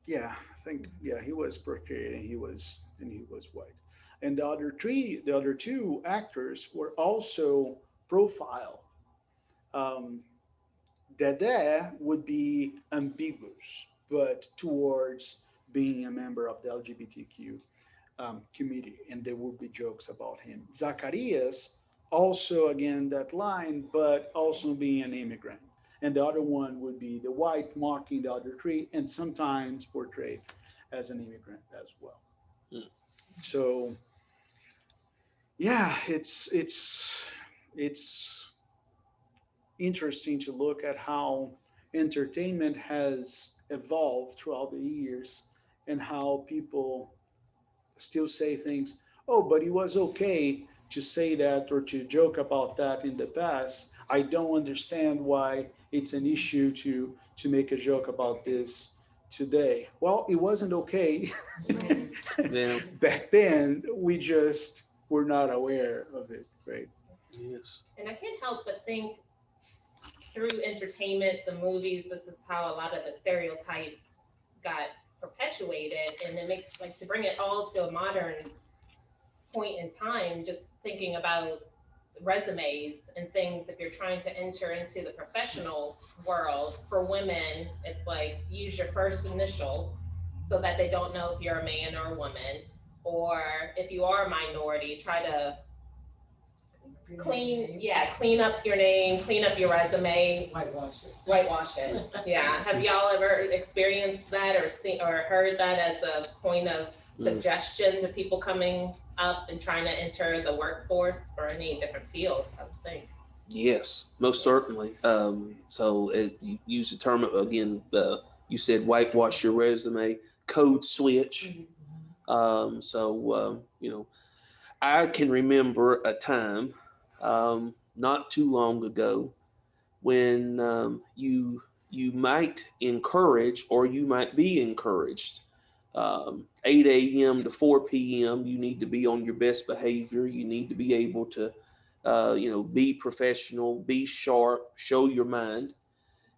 yeah, I think, yeah, he was portrayed and he was white. And the other two actors were also profiled. Um, Dede would be ambiguous, but towards being a member of the LGBTQ community, and there would be jokes about him. Zacharias, also again that line, but also being an immigrant. And the other one would be the white mocking the other three, and sometimes portrayed as an immigrant as well. Mm. So yeah, it's interesting to look at how entertainment has evolved throughout the years, and how people still say things, oh, but it was okay to say that or to joke about that in the past. I don't understand why it's an issue to make a joke about this today. Well, it wasn't okay Yeah. back then. We just were not aware of it, right? Yes. And I can't help but think through entertainment, the movies, this is how a lot of the stereotypes got perpetuated. And it makes, like, to bring it all to a modern point in time, just thinking about resumes and things, if you're trying to enter into the professional world for women, it's like use your first initial so that they don't know if you're a man or a woman. Or if you are a minority, try to clean up your name, clean up your resume, whitewash it. Yeah. Have y'all ever experienced that or seen or heard that as a point of suggestion to people coming up and trying to enter the workforce for any different field, I would think? Yes, most certainly. So you use the term again. You said whitewash your resume, code switch. I can remember a time not too long ago when you might encourage or you might be encouraged. 8 a.m. to 4 p.m. You need to be on your best behavior. You need to be able to, be professional, be sharp, show your mind.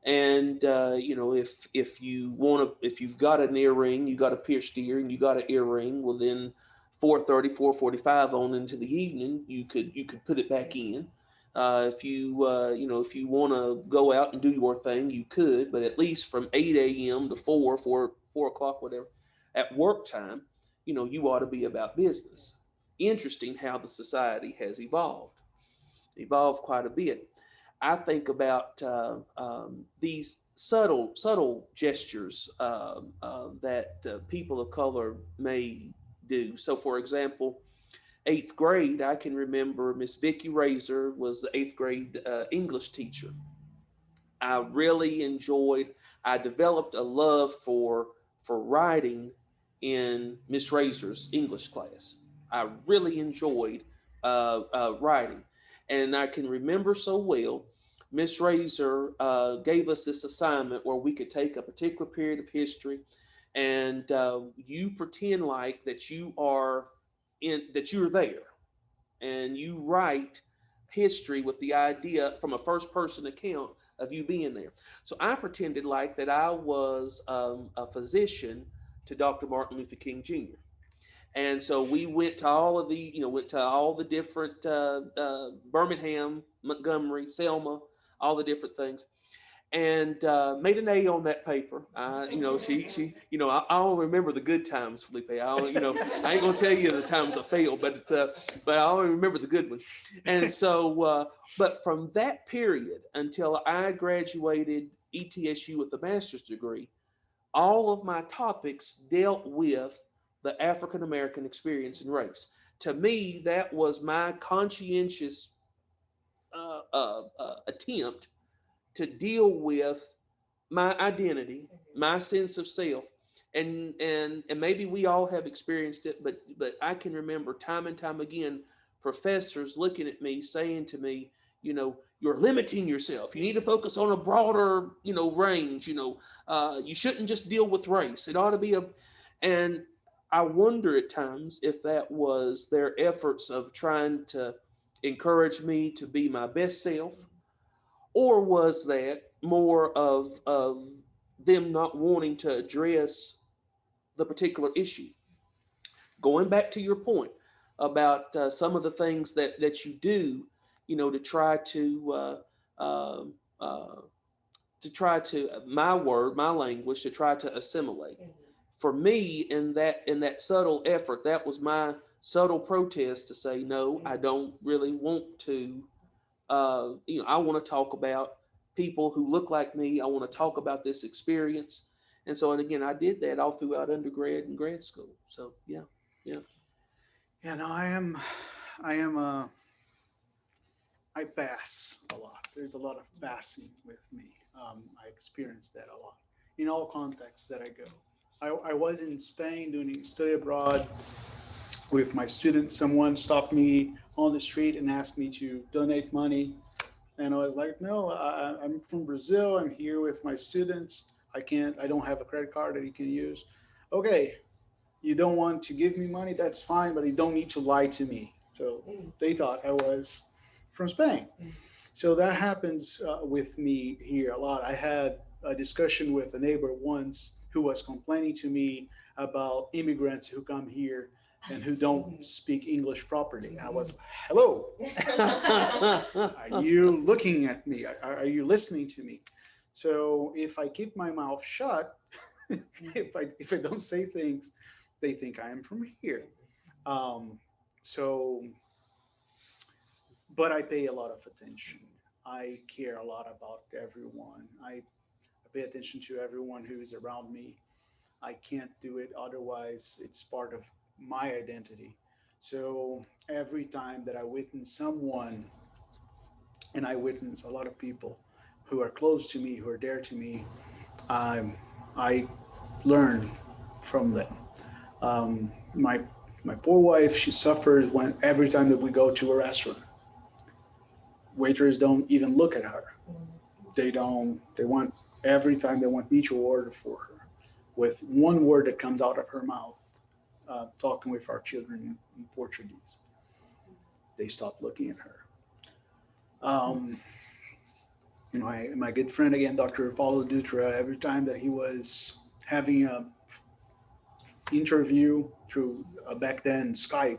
And if you want to, if you've got an earring, you got a pierced ear, and you got an earring, well then 4:30, 4:45 on into the evening, you could put it back in. If you want to go out and do your thing, you could, but at least from 8 a.m. to 4 o'clock, whatever, at work time, you ought to be about business. Interesting how the society has evolved quite a bit. I think about these subtle gestures that people of color may do. So, for example, eighth grade, I can remember Miss Vicky Razor was the eighth grade English teacher. I really enjoyed. I developed a love for writing in Miss Razor's English class. I really enjoyed writing, and I can remember so well. Miss Razor gave us this assignment where we could take a particular period of history, and you pretend like that you're there, and you write history with the idea from a first person account of you being there. So I pretended like that I was a physician to Dr. Martin Luther King Jr. And so we went to all the different Birmingham, Montgomery, Selma, all the different things. and made an A on that paper. I don't remember the good times, Felipe. I ain't gonna tell you the times I failed, but I only remember the good ones. And so, but from that period until I graduated ETSU with a master's degree, all of my topics dealt with the African American experience and race. To me, that was my conscientious attempt to deal with my identity, my sense of self, and maybe we all have experienced it, but I can remember time and time again professors looking at me saying to me, you're limiting yourself. You need to focus on a broader, range. You shouldn't just deal with race. It ought to be and I wonder at times if that was their efforts of trying to encourage me to be my best self, or was that more of them not wanting to address the particular issue? Going back to your point about some of the things that you do, to try to my language, to try to assimilate. For me, in that subtle effort, that was my subtle protest to say, no, I don't really want to. I want to talk about people who look like me. I want to talk about this experience. And again, I did that all throughout undergrad and grad school. So yeah. Yeah, no, I bass a lot. There's a lot of bassing with me. I experience that a lot in all contexts that I go. I was in Spain doing study abroad with my students. Someone stopped me on the street and asked me to donate money. And I was like, no, I'm from Brazil. I'm here with my students. I don't have a credit card that you can use. Okay, you don't want to give me money, that's fine, but you don't need to lie to me. So they thought I was from Spain. So that happens with me here a lot. I had a discussion with a neighbor once who was complaining to me about immigrants who come here and who don't speak English properly. I was, hello, are you looking at me? Are you listening to me? So if I keep my mouth shut, if I don't say things, they think I am from here. Um, so, but I pay a lot of attention. I care a lot about everyone. I pay attention to everyone who is around me. I can't do it otherwise. It's part of my identity. So every time that I witness someone, and I witness a lot of people who are close to me, who are dear to me, I learn from them. My poor wife, she suffers when every time that we go to a restaurant, waiters don't even look at her. They don't. They want every time they want me to order for her, with one word that comes out of her mouth, talking with our children in Portuguese. They stop looking at her. Um, my good friend again, Dr. Paulo Dutra, every time that he was having a interview through back then Skype,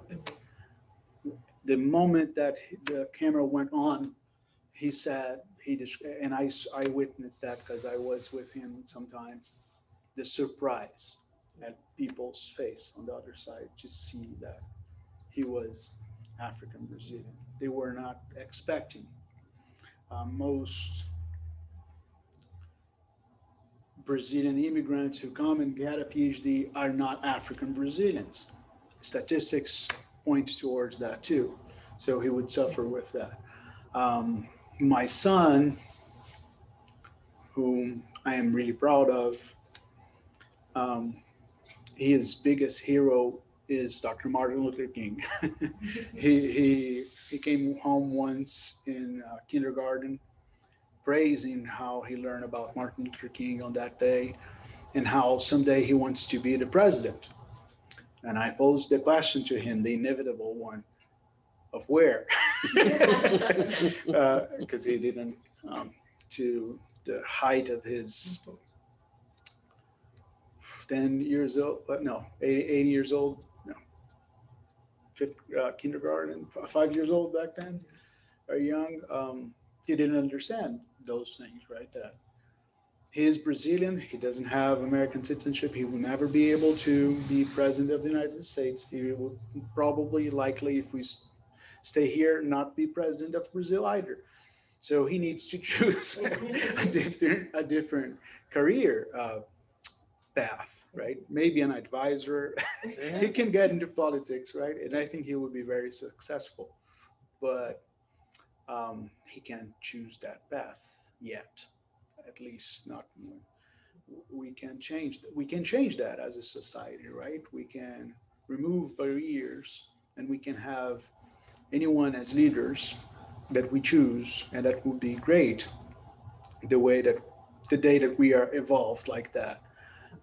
the moment that the camera went on, he said and I witnessed that because I was with him sometimes. The surprise at people's face on the other side to see that he was African Brazilian. They were not expecting. Most Brazilian immigrants who come and get a PhD are not African Brazilians. Statistics points towards that too. So he would suffer with that. My son, whom I am really proud of, um, his biggest hero is Dr. Martin Luther King. he came home once in kindergarten praising how he learned about Martin Luther King on that day and how someday he wants to be the president. And I posed the question to him, the inevitable one, of where? Because he didn't, to the height of his 10 years old, no, 80 years old, no, fifth kindergarten, 5 years old back then, very young. He didn't understand those things, right? That he is Brazilian. He doesn't have American citizenship. He will never be able to be president of the United States. He will probably, likely, if we stay here, not be president of Brazil either. So he needs to choose a different career path, right? Maybe an advisor. He Yeah. can get into politics, right? And I think he would be very successful. But he can't choose that path yet, at least not. We can change that as a society, right? We can remove barriers, and we can have anyone as leaders that we choose, and that would be great. The way that the day that we are evolved like that,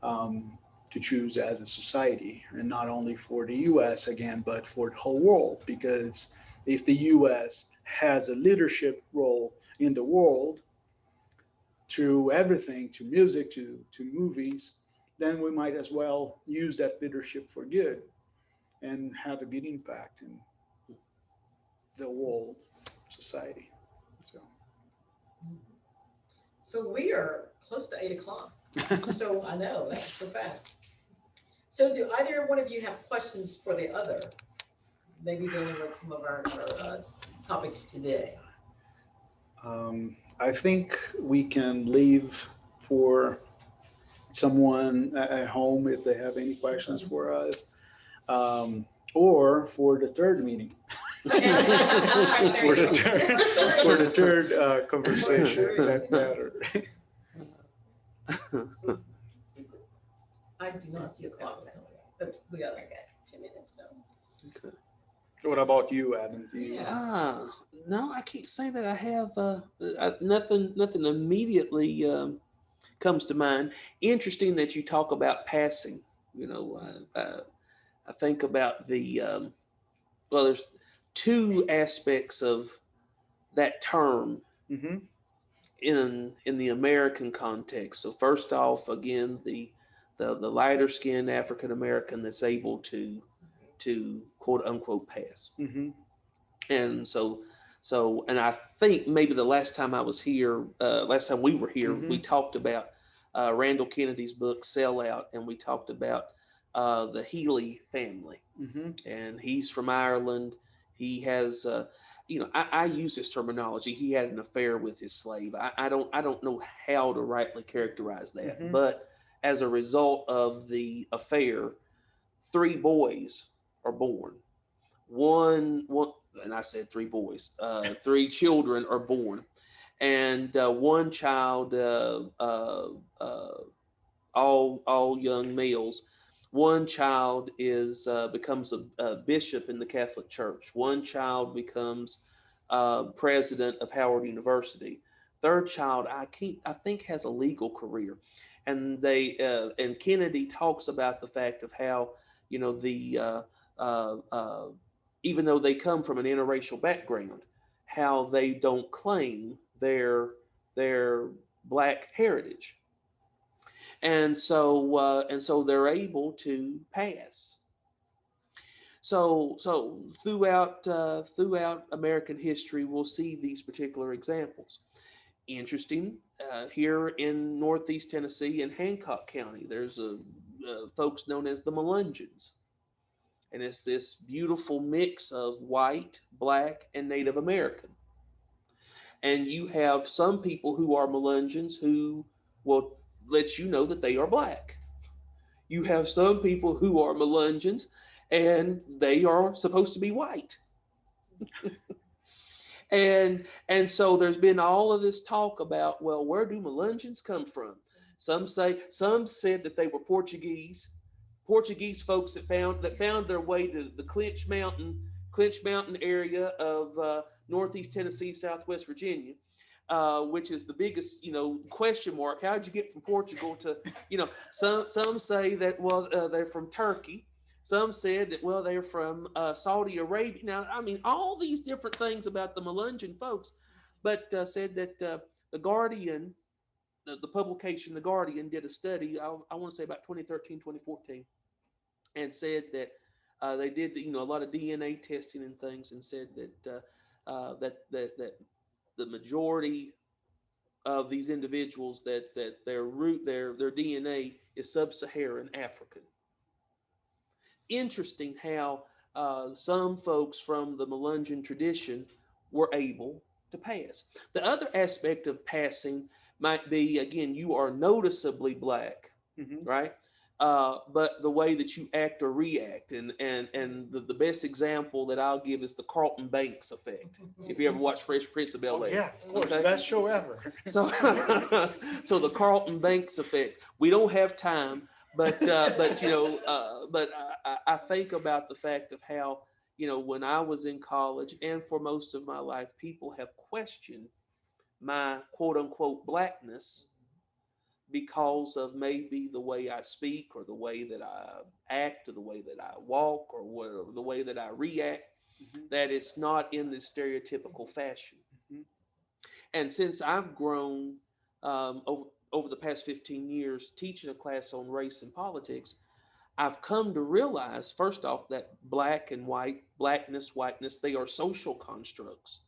to choose as a society, and not only for the U.S. again, but for the whole world. Because if the U.S. has a leadership role in the world, through everything, to music, to movies, then we might as well use that leadership for good and have a good impact in the world society. So So we are close to 8 o'clock. So I know that's so fast. So do either one of you have questions for the other? Maybe dealing with some of our topics today. I think we can leave for someone at home if they have any questions for us, or for the third meeting. For the third conversation that matter. I do not see a clock, but we got like 2 minutes, so. What about you, Adam? Do you? No, I can't say that I have nothing immediately comes to mind. Interesting that you talk about passing. You know, I think about well, there's two aspects of that term Mm-hmm. in the American context. So first off, again, the lighter skinned African American that's able to quote unquote pass. Mm-hmm. And and I think maybe the last time I was here, last time we were here, we Mhm. talked about Randall Kennedy's book Sellout, and we talked about the Healy family, Mm-hmm. and he's from Ireland. He has, I use this terminology. He had an affair with his slave. I don't know how to rightly characterize that, Mhm. but as a result of the affair, three boys are born. One, and I said three boys. Three children are born, and one child, all young males. One child is becomes a bishop in the Catholic Church. One child becomes president of Howard University. Third child, I think, has a legal career, and and Kennedy talks about the fact of how the uh, uh, even though they come from an interracial background, how they don't claim their black heritage, and so they're able to pass. So throughout American history, we'll see these particular examples. Interesting. Here in Northeast Tennessee, in Hancock County, there's folks known as the Melunjans, and it's this beautiful mix of white, black, and Native American. And you have some people who are Melunjans who will let you know that they are black. You have some people who are Melunjans and they are supposed to be white. And so there's been all of this talk about, well, where do Melunjans come from? Some said that they were Portuguese folks that found their way to the Clinch Mountain area of Northeast Tennessee, Southwest Virginia, which is the biggest question mark. How'd you get from Portugal to some say that, well, they're from Turkey. Some said that, well, they're from Saudi Arabia. Now, I mean, all these different things about the Melungeon folks, but said that the Guardian, the publication, The Guardian, did a study, I want to say about 2013, 2014, and said that they did a lot of DNA testing and things, and said that that the majority of these individuals that their DNA is sub-Saharan African. Interesting how some folks from the Melunjan tradition were able to pass. The other aspect of passing might be, again, you are noticeably black, right? But the way that you act or react, and the best example that I'll give is the Carlton Banks effect. If you ever watch Fresh Prince of Bel-Air. Yeah, of course, Okay. best show ever. So, so the Carlton Banks effect. We don't have time, but I think about the fact of how, when I was in college and for most of my life, people have questioned my quote unquote blackness because of maybe the way I speak or the way that I act or the way that I walk or whatever, the way that I react, that it's not in this stereotypical fashion. And since I've grown over the past 15 years teaching a class on race and politics, I've come to realize, first off, that black and white, blackness, whiteness, they are social constructs.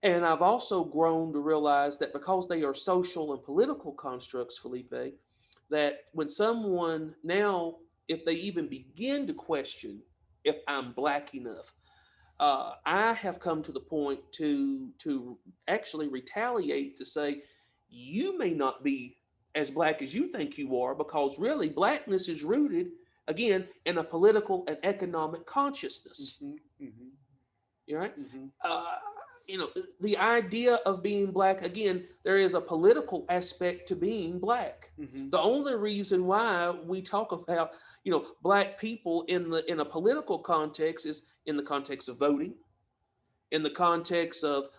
And I've also grown to realize that because they are social and political constructs, Felipe, that when someone now, if they even begin to question if I'm black enough, I have come to the point to actually retaliate to say, you may not be as black as you think you are, because really blackness is rooted, again, in a political and economic consciousness. You're right. The idea of being black, again, there is a political aspect to being black. The only reason why we talk about, black people in a political context is in the context of voting, in the context of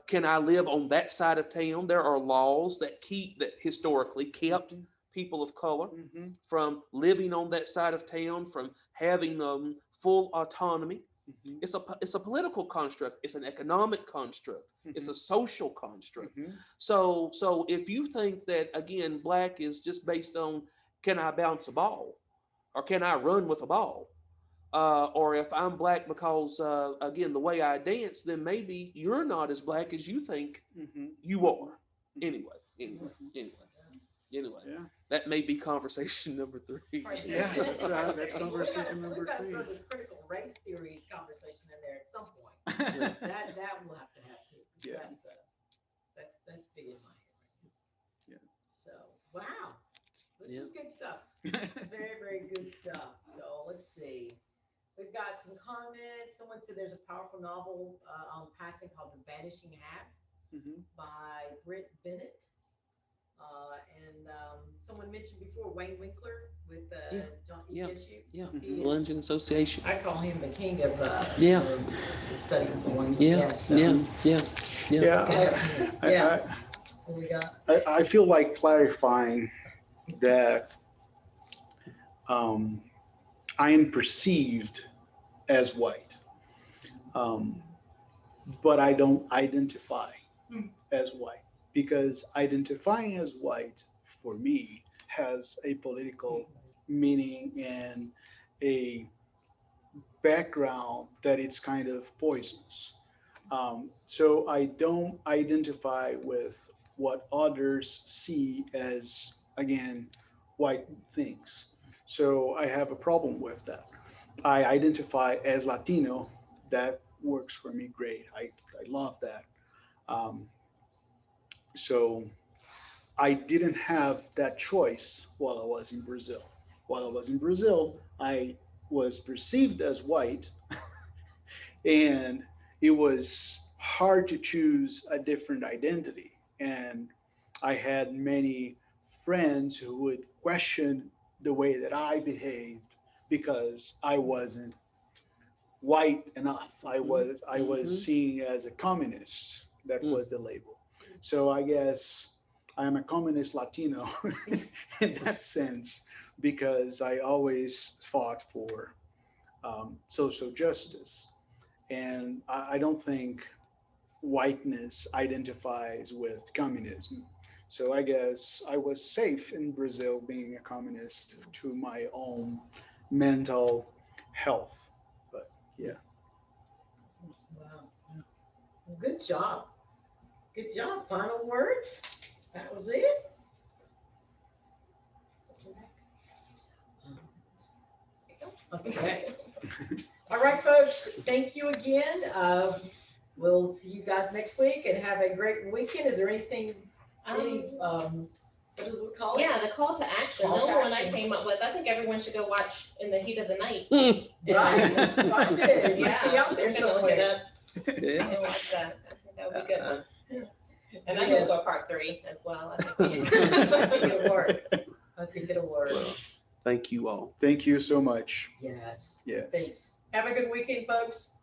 can I live on that side of town? There are laws that historically kept people of color from living on that side of town, from having full autonomy. It's a political construct. It's an economic construct. It's a social construct. So if you think that, again, black is just based on can I bounce a ball or can I run with a ball, or if I'm black because again the way I dance, then maybe you're not as black as you think you are. Anyway. Yeah. That may be conversation number 3. Yeah, that's conversation number 3. We've got to throw the critical race theory conversation in there at some point. that we'll have to have too. Yeah. That's big in my head. Yeah. So wow, this is good stuff. Very, very good stuff. So let's see. We've got some comments. Someone said there's a powerful novel on passing called The Vanishing Half by Britt Bennett. And someone mentioned before Wayne Winkler with John ESU. Melunjan Association. I call him the king of the study of the ones. Yeah. What we got? I feel like clarifying that I am perceived as white, but I don't identify as white, because identifying as white for me has a political meaning and a background that it's kind of poisonous. So I don't identify with what others see as, again, white things. So I have a problem with that. I identify as Latino. That works for me great. I love that. So I didn't have that choice while I was in Brazil. While I was in Brazil, I was perceived as white, and it was hard to choose a different identity. And I had many friends who would question the way that I behaved because I wasn't white enough. I was seen as a communist. That was the label. So I guess I'm a communist Latino in that sense, because I always fought for social justice. And I don't think whiteness identifies with communism. So I guess I was safe in Brazil being a communist to my own mental health. But yeah. Wow. Well, good job. Good job. Final words. That was it. Okay. All right, folks. Thank you again. We'll see you guys next week and have a great weekend. Is there anything, what does it call it? Yeah, the call to action. Call The to only one I action. came up with, I think everyone should go watch In the Heat of the Night. Right. I did. It must be out there you can look it somewhere. up Yeah. and watch that. I think that would be a good one. And I'm gonna go part 3 as well. I think. I think it'll work. I think it'll work. Well, thank you all. Thank you so much. Yes. Yes. Thanks. Have a good weekend, folks.